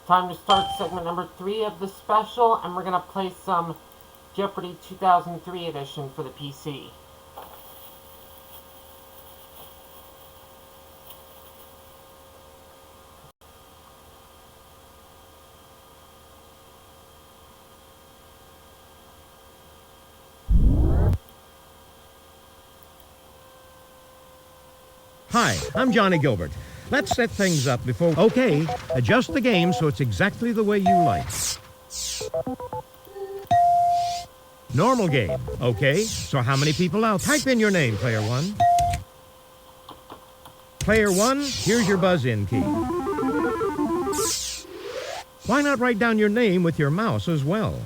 Time to start segment number 3 of the special, and we're gonna play some Jeopardy 2003 edition for the PC. Hi, I'm Johnny Gilbert. Let's set things up before... Okay, adjust the game so it's exactly the way you like. Normal game. Okay, so how many people out? Type in your name, player 1. Player 1, here's your buzz-in key. Why not write down your name with your mouse as well?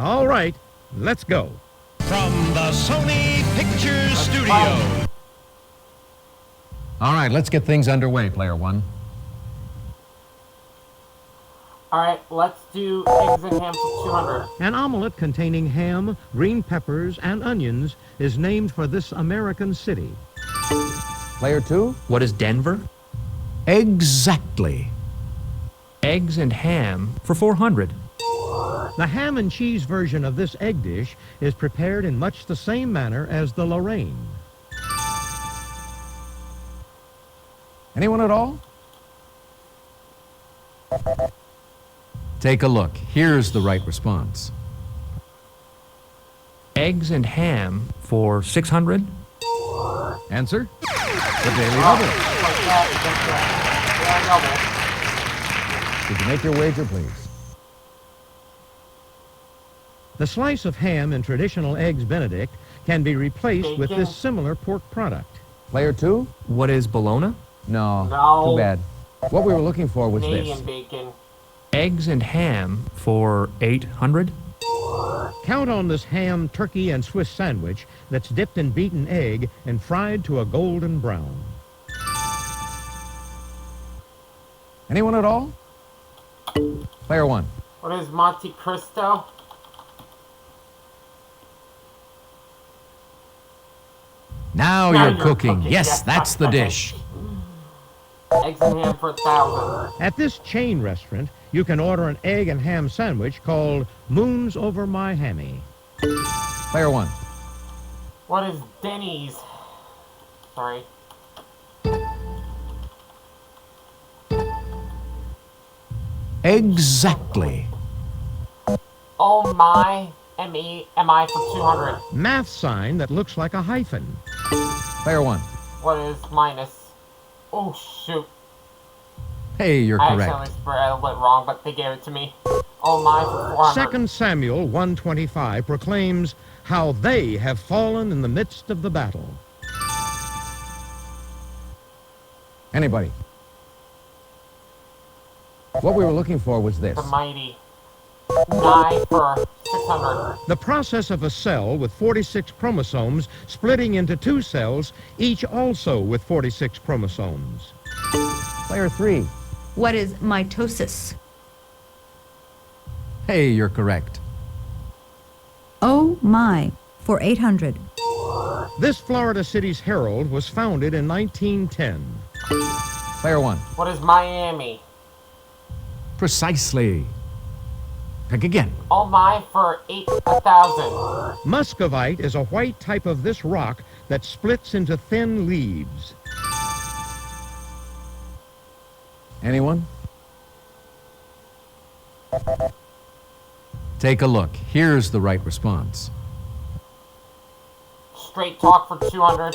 All right, let's go. From the Sony Pictures Studio. All right, let's get things underway, player 1. Alright, let's do eggs and ham for 200. An omelet containing ham, green peppers, and onions is named for this American city. Player 2? What is Denver? Exactly. Eggs and ham for 400. The ham and cheese version of this egg dish is prepared in much the same manner as the Lorraine. Anyone at all? Take a look. Here's the right response. Eggs and ham for 600. Answer? The Daily Double. Did you make your wager, please? The slice of ham in traditional Eggs Benedict can be replaced with this similar pork product. Player 2? What is bologna? No. No. Too bad. What we were looking for was Canadian this. bacon. Eggs and ham for 800. Count on this ham, turkey, and Swiss sandwich that's dipped in beaten egg and fried to a golden brown. Anyone at all? Player 1. What is Monte Cristo? Now Now you're cooking. Yes, Yes, that's the dish. Eggs and ham for 1,000. At this chain restaurant, you can order an egg and ham sandwich called Moons Over My Hammy. Player 1. What is Denny's? Sorry. Exactly. Oh my, M-E-M-I for 200. Math sign that looks like a hyphen. Player 1. What is minus? Oh shoot. Hey, you're I correct. accidentally spelled it wrong, but they gave it to me. Oh my for 400. 2 Samuel 1:25 proclaims how they have fallen in the midst of the battle. Anybody? What we were looking for was this. The mighty. 9 for 600. The process of a cell with 46 chromosomes splitting into 2 cells, each also with 46 chromosomes. Player 3. What is mitosis? Hey, you're correct. Oh my, for 800. This Florida city's Herald was founded in 1910. Player 1. What is Miami? Precisely. Pick again. Oh my for 1,000. Muscovite is a white type of this rock that splits into thin leaves. Anyone? Take a look. Here's the right response. Straight talk for 200.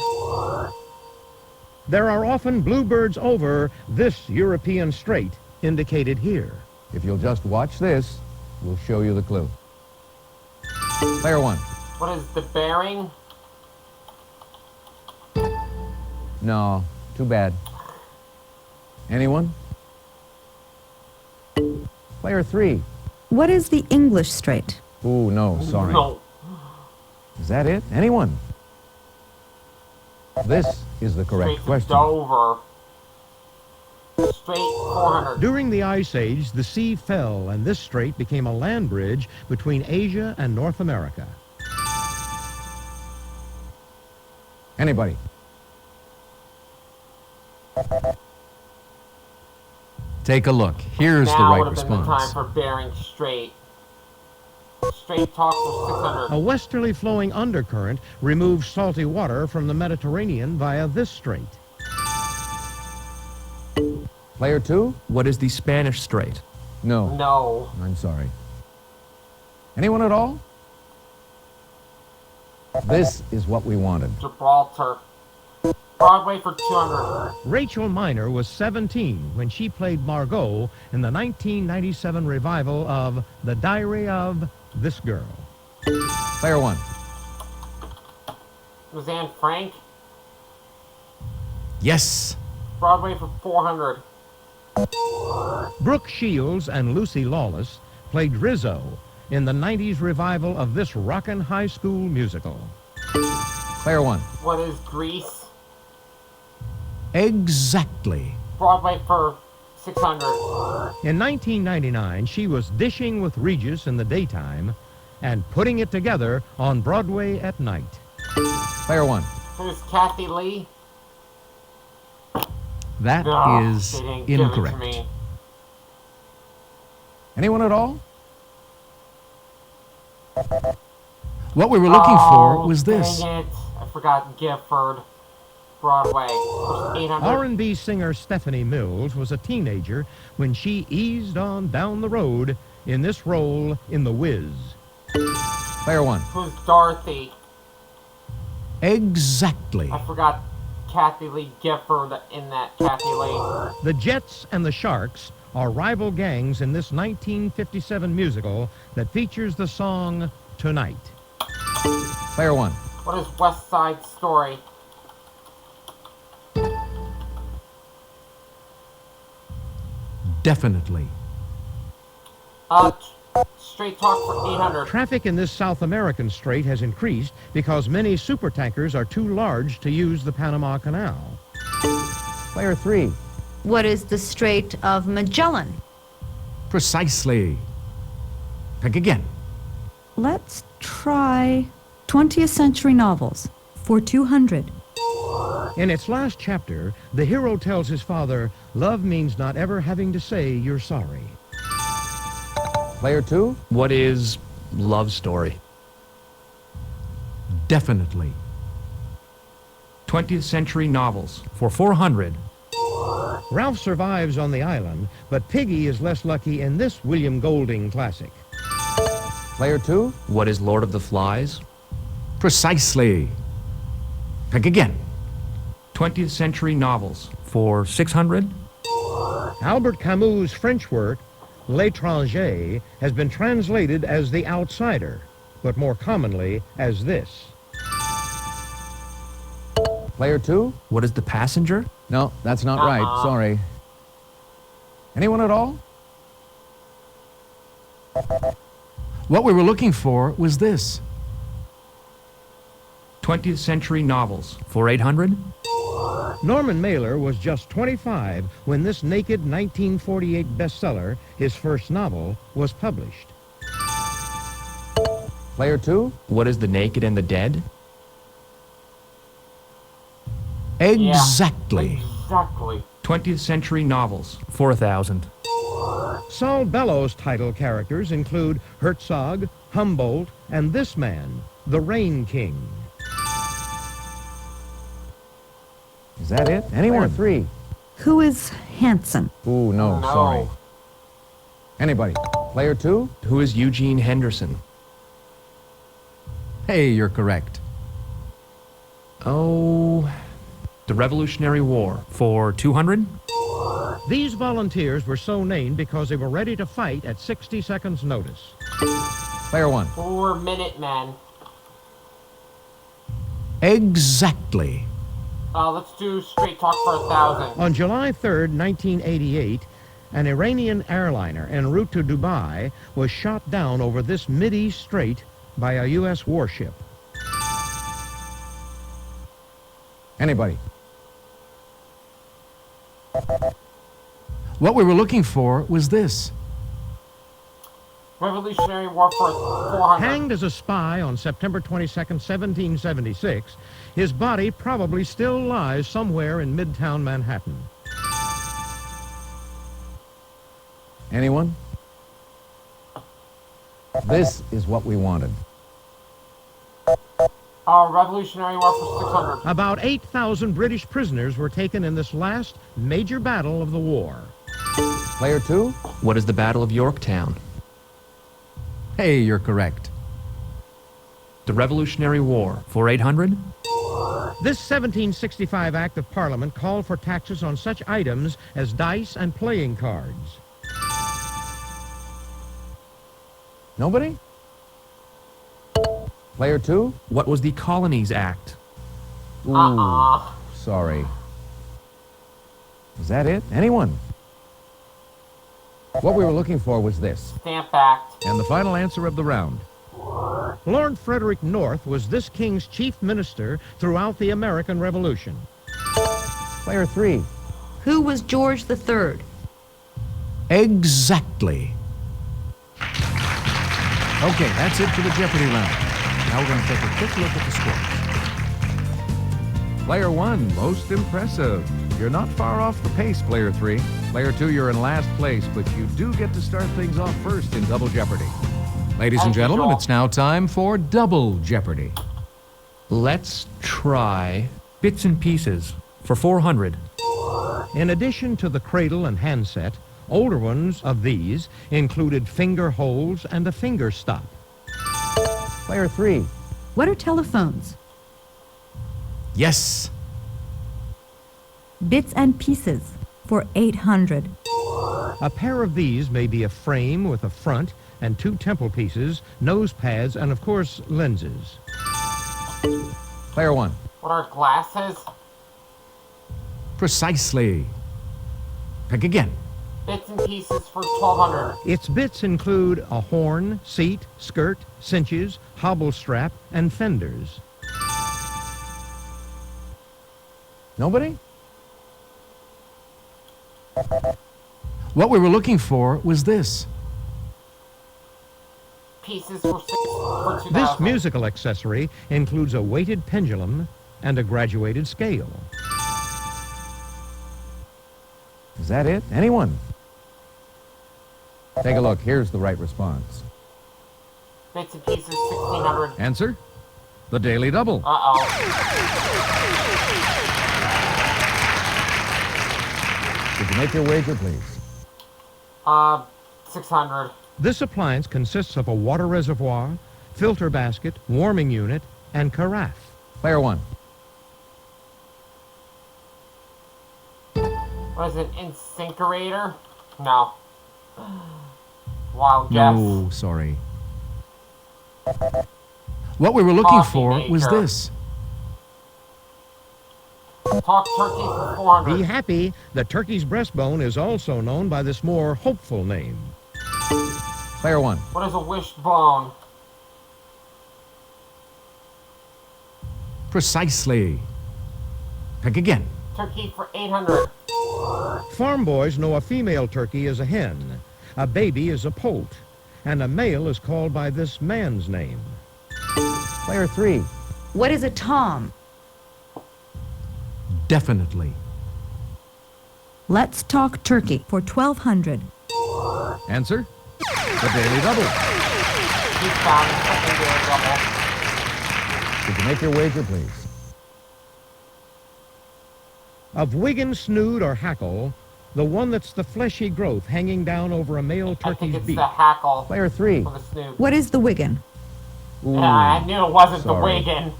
There are often bluebirds over this European strait, indicated here. If you'll just watch this, we'll show you the clue. Player 1. What is the bearing? No, too bad. Anyone? Player 3. What is the English strait? Ooh, no, sorry. No. Is that it? Anyone? This is the correct Straight to question. Dover. Straight 400. During the Ice Age, the sea fell, and this strait became a land bridge between Asia and North America. Anybody? Take a look. Here's the Now right would have been the time response. for Bering Strait. Straight talk for 600. A westerly flowing undercurrent removes salty water from the Mediterranean via this strait. Player 2? What is the Spanish Strait? No. No. I'm sorry. Anyone at all? This is what we wanted. Gibraltar. Broadway for 200. Rachel Miner was 17 when she played Margot in the 1997 revival of The Diary of This Girl. Player 1. Was Anne Frank. Yes. Broadway for 400. Brooke Shields and Lucy Lawless played Rizzo in the 90s revival of this rockin' high school musical. Player 1. What is Greece? Exactly. Broadway for 600. In 1999, she was dishing with Regis in the daytime and putting it together on Broadway at night. Player 1. Who's Kathy Lee? That No, is they didn't give it to incorrect. me. Anyone at all? What we were looking for was this. Dang it. I forgot Gifford. Broadway for 800. R&B singer Stephanie Mills was a teenager when she eased on down the road in this role in The Wiz. Player 1. Who's Dorothy? Exactly. I forgot Kathy Lee Gifford in that Kathy Lee. The Jets and the Sharks are rival gangs in this 1957 musical that features the song Tonight. Player 1. What is West Side Story? Definitely. Straight talk for 800. Traffic in this South American strait has increased because many supertankers are too large to use the Panama Canal. Player 3. What is the Strait of Magellan? Precisely. Pick again. Let's try 20th century novels for 200. In its last chapter, the hero tells his father, love means not ever having to say you're sorry. Player 2. What is Love Story? Definitely. 20th century novels for 400. Ralph survives on the island, but Piggy is less lucky in this William Golding classic. Player 2. What is Lord of the Flies? Precisely. Pick again. 20th century novels for 600. Albert Camus' French work, L'étranger, has been translated as The Outsider, but more commonly as this. Player 2. What is The Passenger? No, that's not right. Sorry. Anyone at all? What we were looking for was this. 20th century novels for 800. Norman Mailer was just 25 when this naked 1948 bestseller, his first novel, was published. Player 2. What is The Naked and the Dead? Exactly. Exactly. 20th century novels for 1,000. Saul Bellows' title characters include Herzog, Humboldt, and this man, the Rain King. Is that it? Anyone? Player 3. Who is Hanson? Ooh, no, No. sorry. Anybody? Player 2. Who is Eugene Henderson? Hey, you're correct. Oh, the Revolutionary War for 200. These volunteers were so named because they were ready to fight at 60 seconds' notice. Player 1. 4 Minutemen. Exactly. Let's do straight talk for 1,000. On July 3rd, 1988, An Iranian airliner en route to Dubai was shot down over this Mideast strait by a U.S. warship. Anybody? What we were looking for was this. Revolutionary War for 400. Hanged as a spy on September 22nd, 1776, his body probably still lies somewhere in Midtown Manhattan. Anyone? This is what we wanted. Revolutionary War for 600. About 8,000 British prisoners were taken in this last major battle of the war. Player 2? What is the Battle of Yorktown? Hey, you're correct. The Revolutionary War for 800? This 1765 Act of Parliament called for taxes on such items as dice and playing cards. Nobody? Player 2? What was the Colonies Act? Ooh, sorry. Is that it? Anyone? What we were looking for was this. Stamp Act. And the final answer of the round. Lord Frederick North was this king's chief minister throughout the American Revolution. Player 3. Who was George III? Exactly. Okay, that's it for the Jeopardy round. Now we're going to take a quick look at the scores. Player 1, most impressive. You're not far off the pace, Player 3. Player 2, you're in last place, but you do get to start things off first in Double Jeopardy. Ladies and As gentlemen, usual. it's now time for Double Jeopardy. Let's try Bits and Pieces for 400. In addition to the cradle and handset, older ones of these included finger holes and a finger stop. Player 3. What are telephones? Yes. Bits and pieces for 800. A pair of these may be a frame with a front and 2 temple pieces, nose pads, and of course, lenses. Player 1. What are glasses? Precisely. Pick again. Bits and Pieces for 1200. Its bits include a horn, seat, skirt, cinches, hobble strap, and fenders. Nobody? What we were looking for was this. Pieces for 2000. This musical accessory includes a weighted pendulum and a graduated scale. Is that it? Anyone? Take a look. Here's the right response. Bits and Pieces 1600. Answer? The Daily Double. Uh-oh. Did you make your wager, please? 600. This appliance consists of a water reservoir, filter basket, warming unit, and carafe. Player 1. What is it? Incinerator? No. Wild guess. No, sorry. What we were looking Coffee for was maker. this. Talk turkey for 400. Be happy, the turkey's breastbone is also known by this more hopeful name. Player 1. What is a wishbone? Precisely. Pick again. Turkey for 800. Farm boys know a female turkey is a hen, a baby is a poult, and a male is called by this man's name. Player 3. What is a tom? Definitely. Let's talk turkey for 1200. Answer? The Daily Double. He found a secondary double. Did you make your wager, please? Of Wigan snood or hackle, the one that's the fleshy growth hanging down over a male I think turkey's it's beak. the hackle Player 3. for the snoot. What is the Wigan? Ooh, Yeah, I knew it wasn't sorry. the Wigan.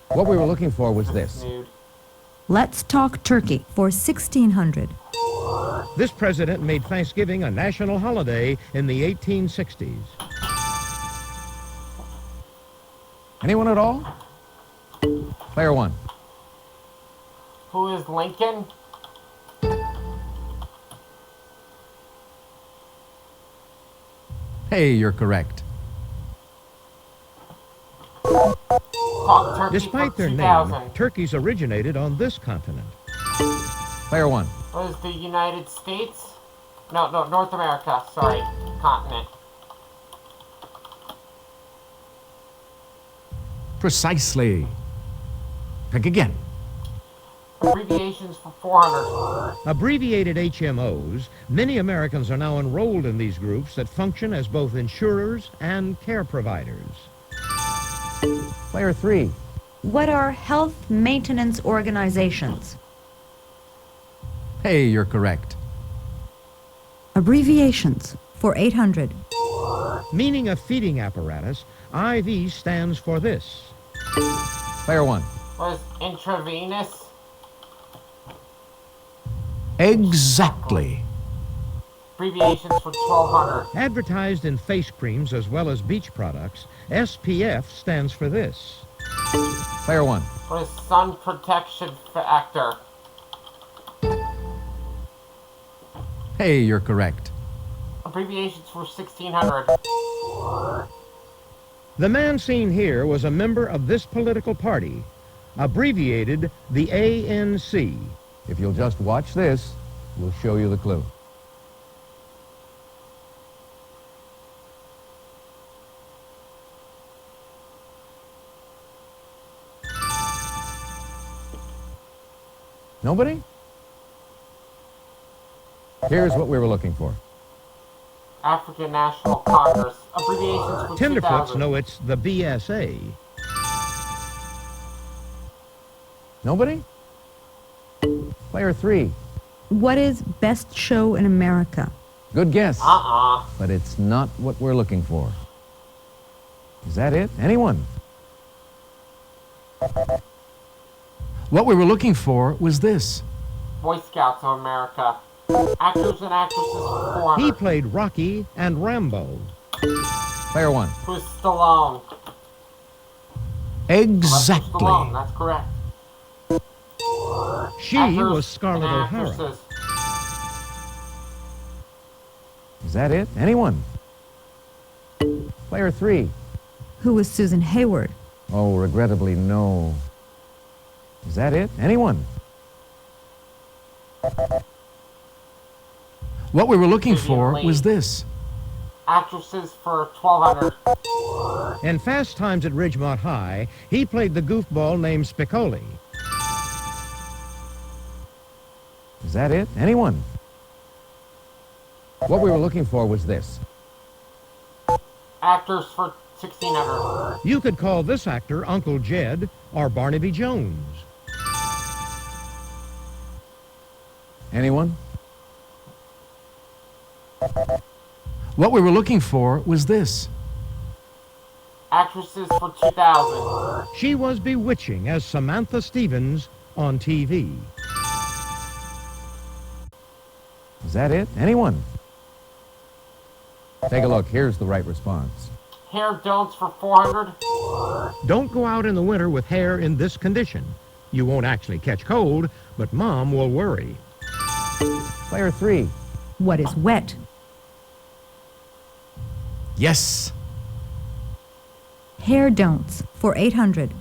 What we were looking for was this. Snoot. Let's talk turkey for 1600. This president made Thanksgiving a national holiday in the 1860s. Anyone at all? Player 1. Who is Lincoln? Hey, you're correct. Talk Turkey Despite for their 2000. name, turkeys originated on this continent. Player 1. What is the United States? No, North America. Sorry, continent. Precisely. Pick again. Abbreviations for 400. Abbreviated HMOs, many Americans are now enrolled in these groups that function as both insurers and care providers. Player 3. What are health maintenance organizations? Hey, you're correct. Abbreviations for 800. Meaning a feeding apparatus, IV stands for this. Player 1. What is intravenous? Exactly. Abbreviations for 1200. Advertised in face creams as well as beach products, SPF stands for this. Player 1. What is sun protection factor? Hey, you're correct. Abbreviations for 1600. The man seen here was a member of this political party, abbreviated the ANC. If you'll just watch this, we'll show you the clue. Nobody? Here's what we were looking for. African National Congress. Abbreviations for Tenderfoots 2000. know it's the BSA. Nobody? Player 3. What is best show in America? Good guess. Uh-uh. But it's not what we're looking for. Is that it? Anyone? What we were looking for was this. Boy Scouts of America. Actors and actresses for 400. He played Rocky and Rambo. Player 1. Who's Stallone? Exactly. Stallone, that's correct. She Actors was Scarlett and O'Hara. actresses. Is that it? Anyone? Player 3. Who was Susan Hayward? Oh, regrettably, no. Is that it? Anyone? What we were looking for was this. Actresses for 1200. In Fast Times at Ridgemont High, he played the goofball named Spicoli. Is that it? Anyone? What we were looking for was this. Actors for 1600. You could call this actor Uncle Jed or Barnaby Jones. Anyone? What we were looking for was this. Actresses for 2000. She was bewitching as Samantha Stevens on TV. Is that it? Anyone? Take a look. Here's the right response. Hair don'ts for 400. Don't go out in the winter with hair in this condition. You won't actually catch cold, but Mom will worry. Player 3. What is wet? Yes. Hair don'ts for 800.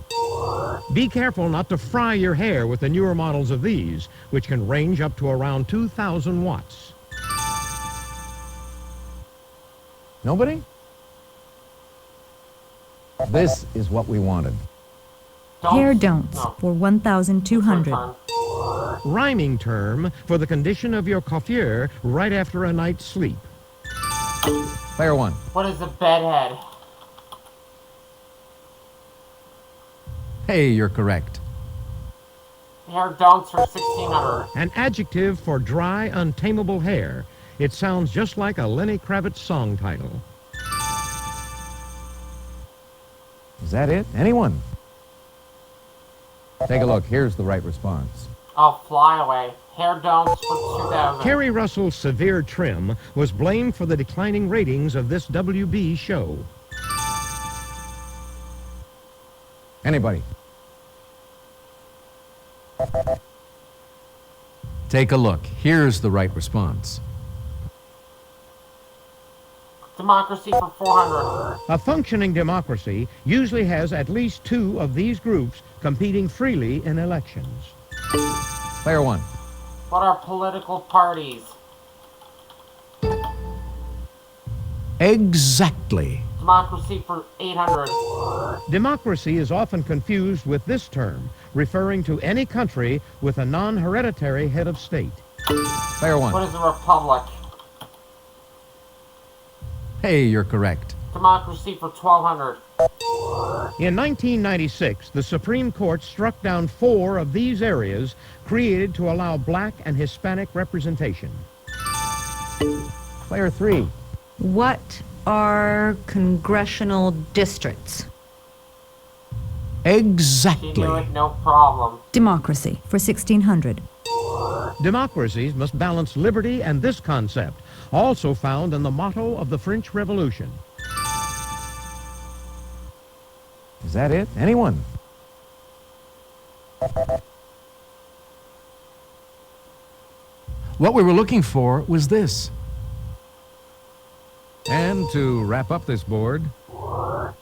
Be careful not to fry your hair with the newer models of these, which can range up to around 2,000 watts. Nobody? This is what we wanted. Hair don'ts for 1,200. Rhyming term for the condition of your coiffure right after a night's sleep. Player 1. What is a bedhead? Hey, you're correct. Hair don'ts for 1600. An adjective for dry, untamable hair. It sounds just like a Lenny Kravitz song title. Is that it? Anyone? Take a look. Here's the right response. Oh, fly away. Hair don'ts for 2000. Kerry Russell's severe trim was blamed for the declining ratings of this WB show. Anybody? Take a look. Here's the right response. Democracy for 400. A functioning democracy usually has at least two of these groups competing freely in elections. Player 1. What are political parties? Exactly. Democracy for 800. Democracy is often confused with this term, referring to any country with a non-hereditary head of state. Player 1. What is a republic? Hey, you're correct. Democracy for 1200. In 1996, the Supreme Court struck down 4 of these areas created to allow black and Hispanic representation. Player 3. What are congressional districts? She Exactly. knew it, no problem. Democracy for 1600. Democracies must balance liberty and this concept, also found in the motto of the French Revolution. Is that it? Anyone? What we were looking for was this. And to wrap up this board,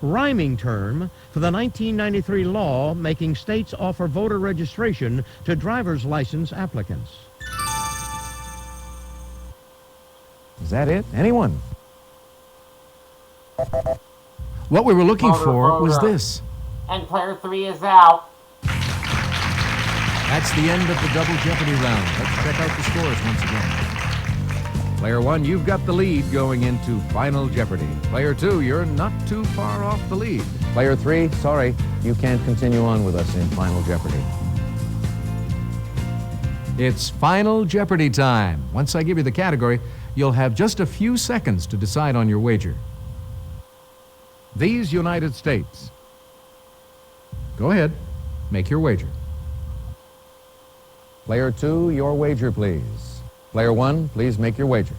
rhyming term for the 1993 law making states offer voter registration to driver's license applicants. Is that it? Anyone? What we were looking Voter, for was voter. this. And player 3 is out. That's the end of the double Jeopardy round. Let's check out the scores once again. Player 1, you've got the lead going into Final Jeopardy. Player 2, you're not too far off the lead. Player 3, sorry, you can't continue on with us in Final Jeopardy. It's Final Jeopardy time. Once I give you the category, you'll have just a few seconds to decide on your wager. These United States. Go ahead, make your wager. Player 2, your wager, please. Player 1, please make your wager.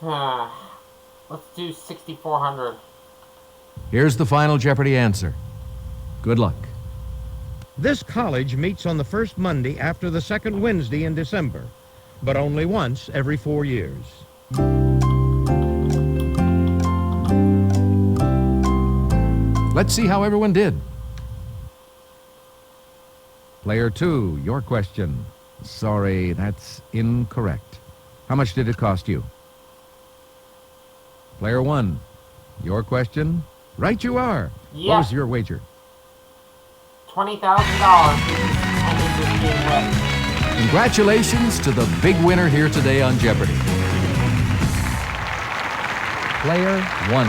Let's do 6400. Here's the Final Jeopardy answer. Good luck. This college meets on the first Monday after the second Wednesday in December, but only once every 4 years. Let's see how everyone did. Player 2, your question. Sorry, that's incorrect. How much did it cost you? Player 1, your question. Right you are. What Yeah. was your wager? $20,000. And it just came with. Congratulations to the big winner here today on Jeopardy. Player 1.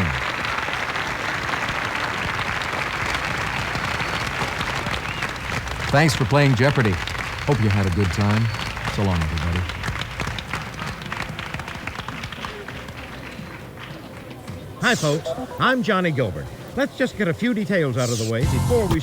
Thanks for playing Jeopardy. Hope you had a good time. So long, everybody. Hi, folks. I'm Johnny Gilbert. Let's just get a few details out of the way before we